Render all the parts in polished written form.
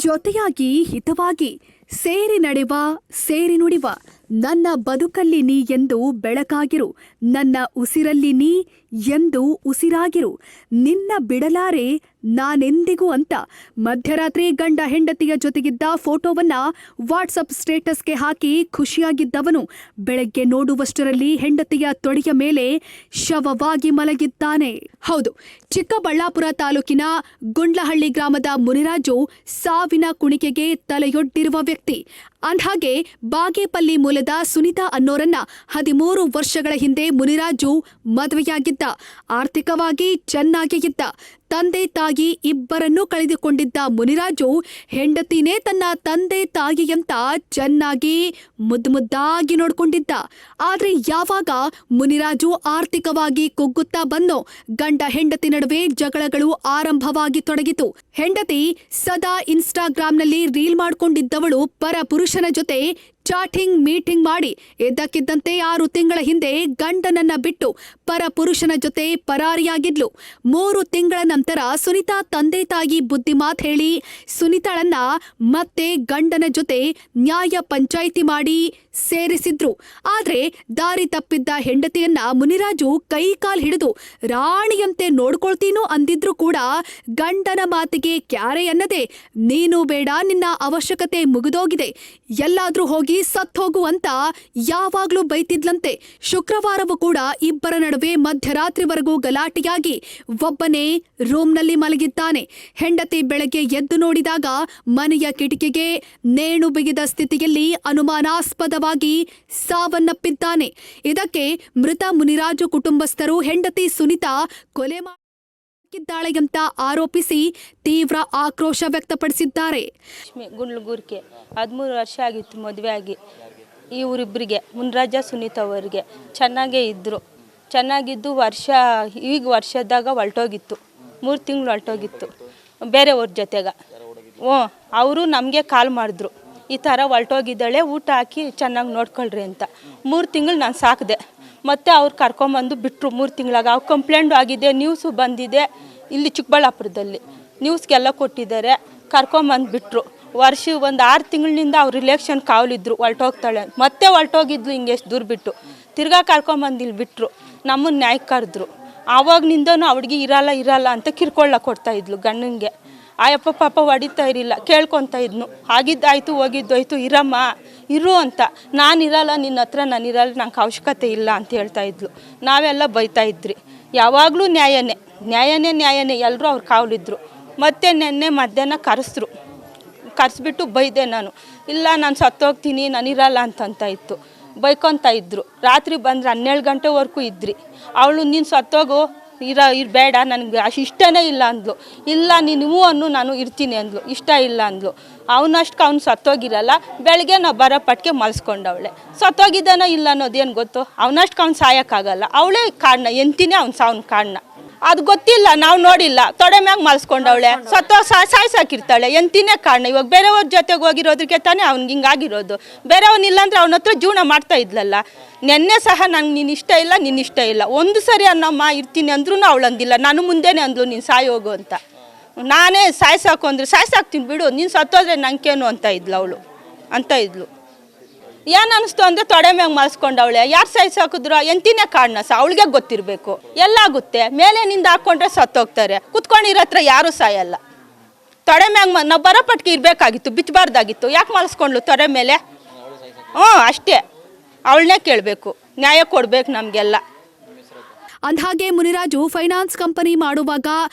ಜೊತೆಯಾಗಿ ಹಿತವಾಗಿ ಸೇರಿ ನಡೆವ ಸೇರಿ ನುಡಿವ ನನ್ನ ಬದುಕಲ್ಲಿ ನೀ ಎಂದು ಬೆಳಕಾಗಿರು, ನನ್ನ ಉಸಿರಲ್ಲಿ ನೀ ಎಂದು ಉಸಿರಾಗಿರು, ನಿನ್ನ ಬಿಡಲಾರೆ ನಾನೆಂದಿಗೂ ಅಂತ ಮಧ್ಯರಾತ್ರಿ ಗಂಡ ಹೆಂಡತಿಯ ಜೊತೆಗಿದ್ದ ಫೋಟೋವನ್ನ ವಾಟ್ಸಪ್ ಸ್ಟೇಟಸ್ಗೆ ಹಾಕಿ ಖುಷಿಯಾಗಿದ್ದವನು ಬೆಳಗ್ಗೆ ನೋಡುವಷ್ಟರಲ್ಲಿ ಹೆಂಡತಿಯ ತೊಡೆಯ ಮೇಲೆ ಶವವಾಗಿ ಮಲಗಿದ್ದಾನೆ. ಹೌದು, ಚಿಕ್ಕಬಳ್ಳಾಪುರ ತಾಲೂಕಿನ ಗುಂಡ್ಲಹಳ್ಳಿ ಗ್ರಾಮದ ಮುನಿರಾಜು ಸಾವಿನ ಕುಣಿಕೆಗೆ ತಲೆಯೊಡ್ಡಿರುವ ವ್ಯಕ್ತಿ. ಅಂದ್ಹಾಗೆ ಬಾಗೇಪಲ್ಲಿ ಮೂಲದ ಸುನಿತಾ ಅನ್ನೋರನ್ನ 13 ವರ್ಷಗಳ ಹಿಂದೆ ಮುನಿರಾಜು ಮದುವೆಯಾಗಿದ್ದ. ಆರ್ಥಿಕವಾಗಿ ಚೆನ್ನಾಗೇ ಇದ್ದ. ತಂದೆ ತಾಯಿ ಇಬ್ಬರನ್ನೂ ಕಳೆದುಕೊಂಡಿದ್ದ ಮುನಿರಾಜು ಹೆಂಡತಿನೇ ತನ್ನ ತಂದೆ ತಾಯಿಯಂತ ಚೆನ್ನಾಗಿ ಮುದ್ದಾಗಿ ನೋಡ್ಕೊಂಡಿದ್ದ. ಆದ್ರೆ ಯಾವಾಗ ಮುನಿರಾಜು ಆರ್ಥಿಕವಾಗಿ ಕುಗ್ಗುತ್ತಾ ಬಂದೋ ಗಂಡ ಹೆಂಡತಿ ನಡುವೆ ಜಗಳಗಳು ಆರಂಭವಾಗಿ ತೊಡಗಿತು. ಹೆಂಡತಿ ಸದಾ ಇನ್ಸ್ಟಾಗ್ರಾಂನಲ್ಲಿ ರೀಲ್ ಮಾಡ್ಕೊಂಡಿದ್ದವಳು ಪರ ಪುರುಷನ ಜೊತೆ ಚಾಟಿಂಗ್ ಮೀಟಿಂಗ್ ಮಾಡಿ ಇದ್ದಕ್ಕಿದ್ದಂತೆ 6 ತಿಂಗಳ ಹಿಂದೆ ಗಂಡನನ್ನ ಬಿಟ್ಟು ಪರ ಪುರುಷನ ಜೊತೆ ಪರಾರಿಯಾಗಿದ್ಲು. 3 ತಿಂಗಳ ನಂತರ ಸುನಿತಾ ತಂದೆ ತಾಯಿ ಬುದ್ಧಿ ಮಾತು ಹೇಳಿ ಸುನಿತಾಳನ್ನ ಮತ್ತೆ ಗಂಡನ ಜೊತೆ ನ್ಯಾಯ ಪಂಚಾಯಿತಿ ಮಾಡಿ ಸೇರಿಸಿದ್ರು. ಆದ್ರೆ ದಾರಿ ತಪ್ಪಿದ್ದ ಹೆಂಡತಿಯನ್ನ ಮುನಿರಾಜು ಕೈ ಕಾಲ್ ಹಿಡಿದು ರಾಣಿಯಂತೆ ನೋಡ್ಕೊಳ್ತೀನೋ ಅಂದಿದ್ರು ಕೂಡ ಗಂಡನ ಮಾತಿಗೆ ಕ್ಯಾರೆ ಅನ್ನದೆ ನೀನು ಬೇಡ, ನಿನ್ನ ಅವಶ್ಯಕತೆ ಮುಗಿದೋಗಿದೆ, ಎಲ್ಲಾದ್ರೂ ಹೋಗಿ ಸತ್ತೋಗು ಅಂತ ಯಾವಾಗ್ಲೂ ಬೈತಿದ್ಲಂತೆ. ಶುಕ್ರವಾರವೂ ಕೂಡ ಇಬ್ಬರ ನಡುವೆ ಮಧ್ಯರಾತ್ರಿವರೆಗೂ ಗಲಾಟೆಯಾಗಿ ಒಬ್ಬನೇ ರೂಮ್ನಲ್ಲಿ ಮಲಗಿದ್ದಾನೆ. ಹೆಂಡತಿ ಬೆಳಗ್ಗೆ ಎದ್ದು ನೋಡಿದಾಗ ಮನೆಯ ಕಿಟಕಿಗೆ ನೇಣು ಬಿಗಿದ ಸ್ಥಿತಿಯಲ್ಲಿ ಅನುಮಾನಾಸ್ಪದವಾಗಿ ಸಾವನ್ನಪ್ಪಿದ್ದಾನೆ. ಇದಕ್ಕೆ ಮೃತ ಮುನಿರಾಜು ಕುಟುಂಬಸ್ಥರು ಹೆಂಡತಿ ಸುನಿತಾ ಕೊಲೆ ಮಾಡಿದ್ದಾಳೆ ಅಂತ ಆರೋಪಿಸಿ ತೀವ್ರ ಆಕ್ರೋಶ ವ್ಯಕ್ತಪಡಿಸಿದ್ದಾರೆ. ಗುಂಡ್ಲುಗೂರ್ಗೆ 13 ವರ್ಷ ಆಗಿತ್ತು ಮದುವೆ ಆಗಿ. ಇವರಿಬ್ಬರಿಗೆ ಮುನಿರಾಜ ಸುನೀತಾ ಅವರಿಗೆ ಚೆನ್ನಾಗೇ ಇದ್ದರು. ಚೆನ್ನಾಗಿದ್ದು ವರ್ಷದಾಗ ಹೊರಟೋಗಿತ್ತು. 3 ತಿಂಗಳು ಹೊರಟೋಗಿತ್ತು ಬೇರೆಯವ್ರ ಜೊತೆಗೆ. ಅವರು ನಮಗೆ ಕಾಲ್ ಮಾಡಿದ್ರು, ಈ ಥರ ಹೊರಟೋಗಿದ್ದಾಳೆ, ಊಟ ಹಾಕಿ ಚೆನ್ನಾಗಿ ನೋಡ್ಕೊಳ್ರಿ ಅಂತ. 3 ತಿಂಗಳು ನಾನು ಸಾಕಿದೆ. ಮತ್ತು ಅವ್ರು ಕರ್ಕೊಂಬಂದು ಬಿಟ್ಟರು 3 ತಿಂಗಳಾಗ. ಅವ್ರು ಕಂಪ್ಲೇಂಟ್ ಆಗಿದೆ, ನ್ಯೂಸು ಬಂದಿದೆ, ಇಲ್ಲಿ ಚಿಕ್ಕಬಳ್ಳಾಪುರದಲ್ಲಿ ನ್ಯೂಸ್ಗೆಲ್ಲ ಕೊಟ್ಟಿದ್ದಾರೆ. ಕರ್ಕೊಂಬಂದು ಬಿಟ್ಟರು. ಒಂದು 6 ತಿಂಗಳಿನಿಂದ ಅವ್ರ ರಿಲೇಷನ್ ಕಾವಲಿದ್ರು, ಹೊರಟೋಗ್ತಾಳೆ ಮತ್ತೆ ಹೊರಟೋಗಿದ್ಲು. ಹಿಂಗೆ ಎಷ್ಟು ದೂರ ಬಿಟ್ಟು ತಿರ್ಗಾ ಕರ್ಕೊಂಬಂದು ಇಲ್ಲಿ ಬಿಟ್ಟರು. ನಮ್ಮನ್ನು ನ್ಯಾಯಕ್ಕೆ ಕರೆದ್ರು. ಆವಾಗನಿಂದನೂ ಅವ್ಳಿಗೆ ಇರಲ್ಲ ಅಂತ ಕಿರ್ಕೊಳ್ಳ ಕೊಡ್ತಾಯಿದ್ಲು ಗಂಡನಿಗೆ. ಆಯಪ್ಪ ಪಾಪ ಹೊಡಿತಾ ಇರಲಿಲ್ಲ, ಕೇಳ್ಕೊತಾ ಇದ್ನು. ಆಗಿದ್ದಾಯ್ತು ಹೋಗಿದ್ದೋಯ್ತು, ಇರಮ್ಮ ಇರು ಅಂತ. ನಾನಿರಲ್ಲ, ನಿನ್ನ ಹತ್ರ ನಾನಿರಲ್ಲ, ನಂಗೆ ಅವಶ್ಯಕತೆ ಇಲ್ಲ ಅಂತ ಹೇಳ್ತಾಯಿದ್ಲು. ನಾವೆಲ್ಲ ಬೈತಾ ಇದ್ರಿ. ಯಾವಾಗಲೂ ನ್ಯಾಯನೇ ಎಲ್ಲರೂ ಅವ್ರು ಕಾವಲಿದ್ರು. ಮತ್ತೆ ನೆನ್ನೆ ಮಧ್ಯಾಹ್ನ ಕರೆಸ್ಬಿಟ್ಟು ಬೈದೆ ನಾನು. ಇಲ್ಲ ನಾನು ಸತ್ತೋಗ್ತೀನಿ, ನಾನಿರಲ್ಲ ಅಂತ ಇತ್ತು. ಬೈಕೊತಾ ಇದ್ರು. ರಾತ್ರಿ ಬಂದರೆ 12 ಗಂಟೆವರೆಗೂ ಇದ್ರಿ. ಅವಳು ನೀನು ಸತ್ತೋಗು, ಇರಬೇಡ, ನನಗೆ ಅಷ್ಟು ಇಷ್ಟನೇ ಇಲ್ಲ ಅಂದ್ಲು. ಇಲ್ಲ ನೀನು ಅನ್ನು ನಾನು ಇರ್ತೀನಿ ಅಂದ್ಲು. ಇಷ್ಟ ಇಲ್ಲ ಅಂದ್ಲು. ಅವನಷ್ಟಕ್ಕೆ ಅವ್ನು ಸತ್ತೋಗಿರಲ್ಲ. ಬೆಳಗ್ಗೆ ನಾವು ಬರೋ ಪಟ್ಟಿಗೆ ಮಲ್ಸ್ಕೊಂಡವಳೆ. ಸತ್ತೋಗಿದ್ದಾನೋ ಇಲ್ಲ ಅನ್ನೋದೇನು ಗೊತ್ತು. ಅವನಷ್ಟಕ್ಕೆ ಅವ್ನು ಸಾಯೋಕ್ಕಾಗಲ್ಲ. ಅವಳೇ ಕಾರಣ, ಎಂತಿನೇ ಅವ್ನು ಸಾವನ್ನ ಕಾರಣ. ಅದು ಗೊತ್ತಿಲ್ಲ, ನಾವು ನೋಡಿಲ್ಲ. ತೊಡೆ ಮ್ಯಾಗ ಮಲ್ಸ್ಕೊಂಡವಳೆ, ಸಾಯ್ಸಾಕಿರ್ತಾಳೆ. ಎಂತಿನೇ ಕಾರಣ. ಇವಾಗ ಬೇರೆಯವ್ರ ಜೊತೆಗೆ ಹೋಗಿರೋದಕ್ಕೆ ತಾನೇ ಅವ್ನಿಗೆ ಹಿಂಗಾಗಿರೋದು. ಬೇರೆಯವನಿಲ್ಲಾಂದ್ರೆ ಅವನ ಹತ್ರ ಜೀವನ ಮಾಡ್ತಾ ಇದ್ಲಲ್ಲ. ನೆನ್ನೆ ಸಹ ನಂಗೆ ನಿನ್ನ ಇಷ್ಟ ಇಲ್ಲ ಒಂದು ಸರಿ ಅನ್ನಮ್ಮ ಇರ್ತೀನಿ ಅಂದ್ರೂ ಅವಳು ಅಂದಿಲ್ಲ. ನಾನು ಮುಂದೆನೇ ಅಂದ್ಲು ನೀನು ಸಾಯಿ ಹೋಗು ಅಂತ. ನಾನೇ ಸಾಯ್ಸಾಕು ಅಂದರೆ ಸಾಯ್ಸಾಕ್ತೀನಿ ಬಿಡು, ನೀನು ಸತ್ತೋದ್ರೆ ನಂಗೇನು ಅಂತ ಇದ್ಲು. ಏನು ಅನಿಸ್ತು ಅಂದರೆ ತೊಡೆ ಮ್ಯಾಗ ಮಲ್ಸ್ಕೊಂಡವಳೆ. ಯಾರು ಸಾಯ್ಸಾಕಿದ್ರು ಎಂತಿನೇ ಕಾರಣ ಅವಳಿಗೆ ಗೊತ್ತಿರಬೇಕು. ಎಲ್ಲಾಗುತ್ತೆ. ಮೇಲೆನಿಂದ ಹಾಕ್ಕೊಂಡ್ರೆ ಸತ್ತೋಗ್ತಾರೆ. ಕುತ್ಕೊಂಡಿರೋ ಹತ್ರ ಯಾರೂ ಸಾಯಲ್ಲ. ತೊಡೆ ಮ್ಯಾಗ ನಾವು ಬರೋ ಪಟ್ಟಿಗೆ ಇರಬೇಕಾಗಿತ್ತು, ಬಿಚ್ಚಬಾರ್ದಾಗಿತ್ತು. ಯಾಕೆ ಮಲ್ಸ್ಕೊಂಡ್ಲು ತೊಡೆ ಮೇಲೆ? ಅಷ್ಟೇ. ಅವಳನ್ನೇ ಕೇಳಬೇಕು, ನ್ಯಾಯ ಕೊಡ್ಬೇಕು ನಮಗೆಲ್ಲ. ಅಂದ್ಹಾಗೆ ಮುನಿರಾಜು ಫೈನಾನ್ಸ್ ಕಂಪನಿ ಮಾಡುವಾಗ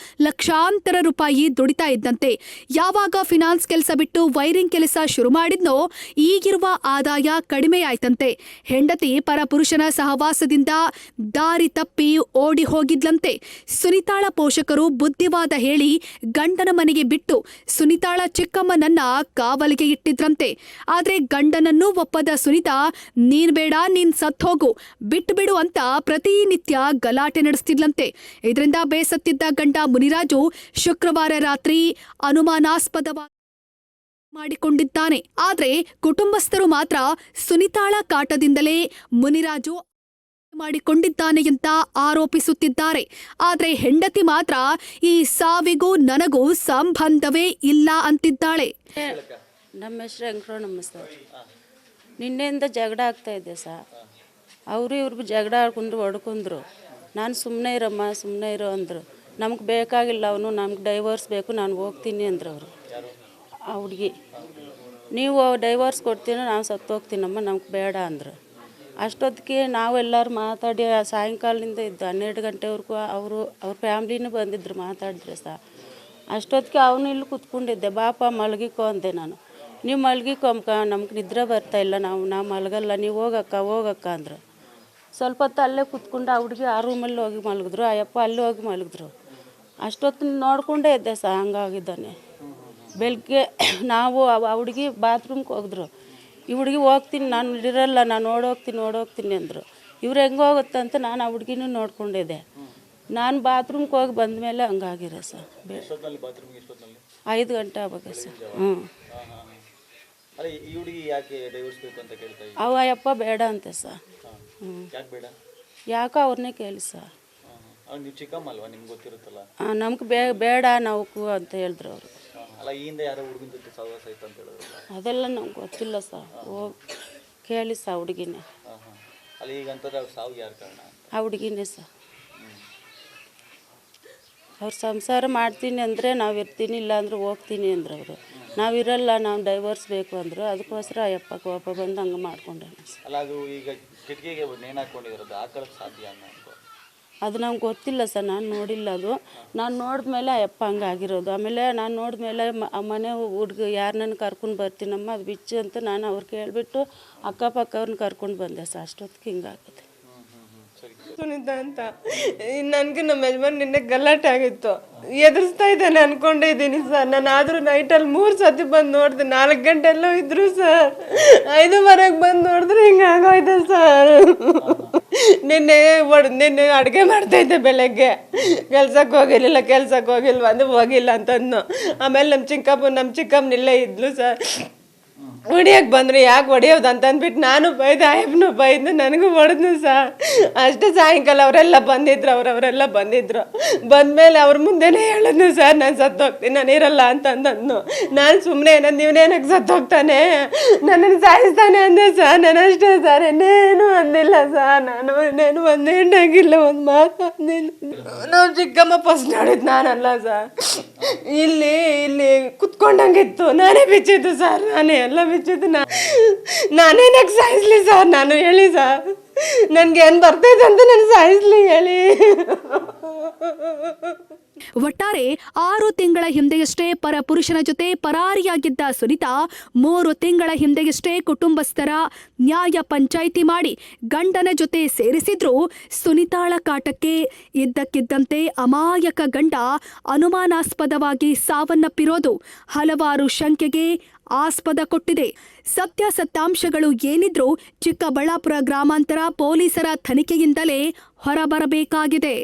ಲಕ್ಷಾಂತರ ರೂಪಾಯಿ ದುಡಿತಾ ಇದ್ದಂತೆ. ಯಾವಾಗ ಫಿನಾನ್ಸ್ ಕೆಲಸ ಬಿಟ್ಟು ವೈರಿಂಗ್ ಕೆಲಸ ಶುರು ಮಾಡಿದ್ನೋ ಈಗಿರುವ ಆದಾಯ ಕಡಿಮೆಯಾಯ್ತಂತೆ. ಹೆಂಡತಿ ಪರಪುರುಷನ ಸಹವಾಸದಿಂದ ದಾರಿ ತಪ್ಪಿ ಓಡಿ ಹೋಗಿದ್ಲಂತೆ. ಸುನಿತಾಳ ಪೋಷಕರು ಬುದ್ಧಿವಾದ ಹೇಳಿ ಗಂಡನ ಮನೆಗೆ ಬಿಟ್ಟು ಸುನಿತಾಳ ಚಿಕ್ಕಮ್ಮನನ್ನ ಕಾವಲಿಗೆ ಇಟ್ಟಿದ್ರಂತೆ. ಆದ್ರೆ ಗಂಡನನ್ನೂ ಒಪ್ಪದ ಸುನಿತಾ ನೀನ್ ಬೇಡ, ನೀನ್ ಸತ್ ಹೋಗು, ಬಿಟ್ಟು ಬಿಡು ಅಂತ ಪ್ರತಿನಿತ್ಯ ಗಲಾಟೆ ನಡೆಸ್ತಿದ್ಲಂತೆ. ಇದರಿಂದ ಬೇಸತ್ತಿದ್ದ ಗಂಡ ಮುನಿರಾಜು ಶುಕ್ರವಾರ ರಾತ್ರಿ ಅನುಮಾನಾಸ್ಪದವಾಗಿ ಮಾಡಿಕೊಂಡಿದ್ದಾನೆ. ಆದ್ರೆ ಕುಟುಂಬಸ್ಥರು ಮಾತ್ರ ಸುನಿತಾಳ ಕಾಟದಿಂದಲೇ ಮುನಿರಾಜು ಮಾಡಿಕೊಂಡಿದ್ದಾನೆ ಅಂತ ಆರೋಪಿಸುತ್ತಿದ್ದಾರೆ. ಆದ್ರೆ ಹೆಂಡತಿ ಮಾತ್ರ ಈ ಸಾವಿಗೂ ನನಗೂ ಸಂಬಂಧವೇ ಇಲ್ಲ ಅಂತಿದ್ದಾಳೆ. ನಮ್ಮ ಹೆಸ್ರು ವೆಂಕಟರಮಣ ಸರ್. ನಿನ್ನೆಯಿಂದ ಜಗಳ ಆಗ್ತಾ ಇದೆ ಸರ್. ಅವರು ಇವ್ರಿಗೂ ಜಗಳ ಆಡ್ಕೊಂಡು ಹೊಡ್ಕೊಂಡ್ರು. ನಾನು ಸುಮ್ಮನೆ ಇರಮ್ಮ ಸುಮ್ಮನೆ ಇರೋ ಅಂದರು. ನಮ್ಗೆ ಬೇಕಾಗಿಲ್ಲ ಅವನು, ನಮ್ಗೆ ಡೈವರ್ಸ್ ಬೇಕು, ನಾನು ಹೋಗ್ತೀನಿ ಅಂದರು ಅವರು. ಆ ಹುಡುಗಿ, ನೀವು ಡೈವರ್ಸ್ ಕೊಡ್ತೀನೋ ನಾನು ಸತ್ತು ಹೋಗ್ತೀನಮ್ಮ, ನಮ್ಗೆ ಬೇಡ ಅಂದರು. ಅಷ್ಟೊತ್ತಿಗೆ ನಾವೆಲ್ಲರೂ ಮಾತಾಡಿ ಸಾಯಂಕಾಲದಿಂದ ಇದ್ದು 12 ಗಂಟೆವರೆಗೂ ಅವ್ರ ಫ್ಯಾಮ್ಲಿನೂ ಬಂದಿದ್ರು, ಮಾತಾಡಿದ್ರೆ ಸಹ. ಅಷ್ಟೊತ್ತಿಗೆ ಅವನು ಇಲ್ಲಿ ಕೂತ್ಕೊಂಡಿದ್ದೆ. ಬಾಪ ಮಲಗಿಕೋ ಅಂದೆ ನಾನು. ನೀವು ಮಲಗಿಕೊಂಬ, ನಮ್ಗೆ ನಿದ್ರೆ ಬರ್ತಾಯಿಲ್ಲ, ನಾವು ಮಲಗಲ್ಲ, ನೀವು ಹೋಗಕ್ಕ ಅಂದರು. ಸ್ವಲ್ಪ ಹೊತ್ತು ಅಲ್ಲೇ ಕೂತ್ಕೊಂಡು ಆ ಹುಡುಗಿ ಆ ರೂಮಲ್ಲಿ ಹೋಗಿ ಮಲಗಿದ್ರು, ಆ ಯಪ್ಪ ಅಲ್ಲಿ ಹೋಗಿ ಮಲಗಿದ್ರು. ಅಷ್ಟೊತ್ತು ನೋಡಿಕೊಂಡೇ ಇದ್ದೆ ಸಹ, ಹಂಗಾಗಿದ್ದಾನೆ. ಬೆಳಗ್ಗೆ ನಾವು ಆ ಹುಡುಗಿ ಬಾತ್ರೂಮ್ಗೆ ಹೋಗಿದ್ರು. ಈ ಹುಡುಗಿ ಹೋಗ್ತೀನಿ, ನಾನು ಇರಲ್ಲ, ನಾನು ನೋಡೋಗ್ತೀನಿ ಅಂದರು. ಇವ್ರು ಹೆಂಗೆ ಹೋಗುತ್ತಂತ ನಾನು ಆ ಹುಡುಗಿನೂ ನೋಡ್ಕೊಂಡಿದ್ದೆ. ನಾನು ಬಾತ್ರೂಮ್ಗೆ ಹೋಗಿ ಬಂದಮೇಲೆ ಹಂಗಾಗಿರೋ ಸರ್. 5 ಗಂಟೆ ಆಗ್ಬೇಕು ಸರ್. ಅವ ಅಯ್ಯಪ್ಪ ಬೇಡ ಅಂತೆ ಸರ್. ಯಾಕೋ ಅವ್ರನ್ನೇ ಕೇಳಿ ಸರ್. ನಮ್ಗೆ ಬೇಡ ನಾವು ಅಂತ ಹೇಳಿದ್ರು ಅವರು. ಅದೆಲ್ಲ ನಮ್ಗೆ ಗೊತ್ತಿಲ್ಲ ಸರ್. ಹೋಗಿ ಕೇಳಿ ಸರ್ ಹುಡುಗಿನೇ. ಆ ಹುಡುಗಿನೇ ಸರ್. ಅವ್ರು ಸಂಸಾರ ಮಾಡ್ತೀನಿ ಅಂದರೆ ನಾವು ಇರ್ತೀನಿ, ಇಲ್ಲ ಅಂದ್ರೆ ಹೋಗ್ತೀನಿ ಅಂದರು ಅವರು. ನಾವಿರಲ್ಲ, ನಾವು ಡೈವರ್ಸ್ ಬೇಕು ಅಂದರು. ಅದಕ್ಕೋಸ್ಕರ ಅಯ್ಯಪ್ಪ ಕೋಪ ಬಂದು ಹಂಗೆ ಮಾಡ್ಕೊಂಡೆ. ಅದು ನಮ್ಗೆ ಗೊತ್ತಿಲ್ಲ ಸರ್, ನಾನು ನೋಡಿಲ್ಲ. ಅದು ನಾನು ನೋಡಿದ್ಮೇಲೆ ಅಯ್ಯಪ್ಪ ಹಂಗೆ ಆಗಿರೋದು. ಆಮೇಲೆ ನಾನು ನೋಡಿದ್ಮೇಲೆ ಮನೆ ಹುಡುಗ ಯಾರನ್ನ ಕರ್ಕೊಂಡು ಬರ್ತೀನಮ್ಮ, ಅದು ಬಿಚ್ಚು ಅಂತ ನಾನು ಅವ್ರು ಕೇಳಿಬಿಟ್ಟು ಅಕ್ಕಪಕ್ಕವ್ರನ್ನ ಕರ್ಕೊಂಡು ಬಂದೆ ಸರ್. ಅಷ್ಟೊತ್ತಿಗೆ ಹಿಂಗಾಗುತ್ತೆ. ಸುನೀತಾ ಅಂತ ನನಗೆ ನಮ್ಮ ಯಜಮಾನ್ ನಿನ್ನೆ ಗಲಾಟೆ ಆಗಿತ್ತು. ಎದುರಿಸ್ತಾ ಇದ್ದಾನೆ ಅಂದ್ಕೊಂಡಿದ್ದೀನಿ ಸರ್. ನಾನು ಆದರೂ ನೈಟಲ್ಲಿ 3 ಸತಿ ಬಂದು ನೋಡಿದೆ. 4 ಗಂಟೆಲ್ಲೂ ಇದ್ರು ಸರ್. 5:15ಕ್ಕೆ ಬಂದು ನೋಡಿದ್ರೆ ಹಿಂಗೆ ಆಗೋಯ್ತು ಸರ್. ನಿನ್ನೆ ಅಡುಗೆ ಮಾಡ್ತಾಯಿದ್ದೆ ಬೆಳಗ್ಗೆ. ಕೆಲ್ಸಕ್ಕೆ ಹೋಗಿಲ್ಲ ಅಂದ್ರೆ ಹೋಗಿಲ್ಲ ಅಂತಂದು. ಆಮೇಲೆ ನಮ್ಮ ಚಿಕ್ಕಮ್ಮನ ಇಲ್ಲೇ ಇದ್ಲು ಸರ್. ಹೊಡಿಯೋಕೆ ಬಂದರು. ಯಾಕೆ ಹೊಡಿಯೋದು ಅಂತಂದ್ಬಿಟ್ಟು ನಾನು ಬೈದೆ, ಆಯಪ್ಪನು ಬೈದು ನನಗೂ ಹೊಡೆದ್ನು ಸರ್. ಅಷ್ಟೇ. ಸಾಯಂಕಾಲ ಅವರೆಲ್ಲ ಬಂದಿದ್ರು. ಬಂದಮೇಲೆ ಅವ್ರ ಮುಂದೆನೇ ಹೇಳಿದ್ನು ಸರ್, ನಾನು ಸತ್ತೋಗ್ತೀನಿ, ನಾನು ಇರಲ್ಲ ಅಂತಂದನು. ನಾನು ಸುಮ್ಮನೆ ಏನಂದು ನೀವನೇನಕ್ಕೆ ಸತ್ತೋಗ್ತಾನೆ, ನನ್ನನ್ನು ಸಾಯಿಸ್ತಾನೆ ಅಂದೆ ಸರ್. ನಾನು ಅಷ್ಟೇ ಸರ್, ಇನ್ನೇನು ಅಂದಿಲ್ಲ ಸರ್. ನಾನು ಇನ್ನೇನು ಒಂದು ಹೆಣ್ಣಾಗಿಲ್ಲ, ಒಂದು ಮಾತು ಅಂದಿಲ್ಲ. ನಾವು ಚಿಕ್ಕಮ್ಮ ಫಸ್ಟ್ ನೋಡಿದ್ದು ನಾನಲ್ಲ ಸರ್. ಇಲ್ಲಿ ಕುತ್ಕೊಂಡಂಗಿತ್ತು. ನಾನೇ ಬಿಚ್ಚಿದ್ದು ಸರ್. ನಾನೇ ಎಲ್ಲ ಬಿಚ್ಚಿದ್ದು. ನಾನೇನಕ್ಕೆ ಸಾಯಿಸ್ಲಿ ಸರ್? ನಾನು ಹೇಳಿ ಸರ್, ನನಗೆ ಏನು ಬರ್ತೈತೆ ಅಂತ ನಾನು ಸಾಯಿಸ್ಲಿ ಹೇಳಿ. ಒಟ್ಟಾರೆ 6 ತಿಂಗಳ ಹಿಂದೆಯಷ್ಟೇ ಪುರುಷನ ಜೊತೆ ಪರಾರಿಯಾಗಿದ್ದ ಸುನೀತಾ 3 ತಿಂಗಳ ಹಿಂದೆಯಷ್ಟೇ ಕುಟುಂಬಸ್ಥರ ನ್ಯಾಯ ಪಂಚಾಯಿತಿ ಮಾಡಿ ಗಂಡನ ಜೊತೆ ಸೇರಿಸಿದ್ರು. ಸುನೀತಾಳ ಕಾಟಕ್ಕೆ ಇದ್ದಕ್ಕಿದ್ದಂತೆ ಅಮಾಯಕ ಗಂಡ ಅನುಮಾನಾಸ್ಪದವಾಗಿ ಸಾವನ್ನಪ್ಪಿರೋದು ಹಲವಾರು ಶಂಕೆಗೆ ಆಸ್ಪದ ಕೊಟ್ಟಿದೆ. ಸತ್ಯಾಸತ್ಯಾಂಶಗಳು ಏನಿದ್ರೂ ಚಿಕ್ಕಬಳ್ಳಾಪುರ ಗ್ರಾಮಾಂತರ ಪೊಲೀಸರ ತನಿಖೆಯಿಂದಲೇ ಹೊರಬರಬೇಕಾಗಿದೆ.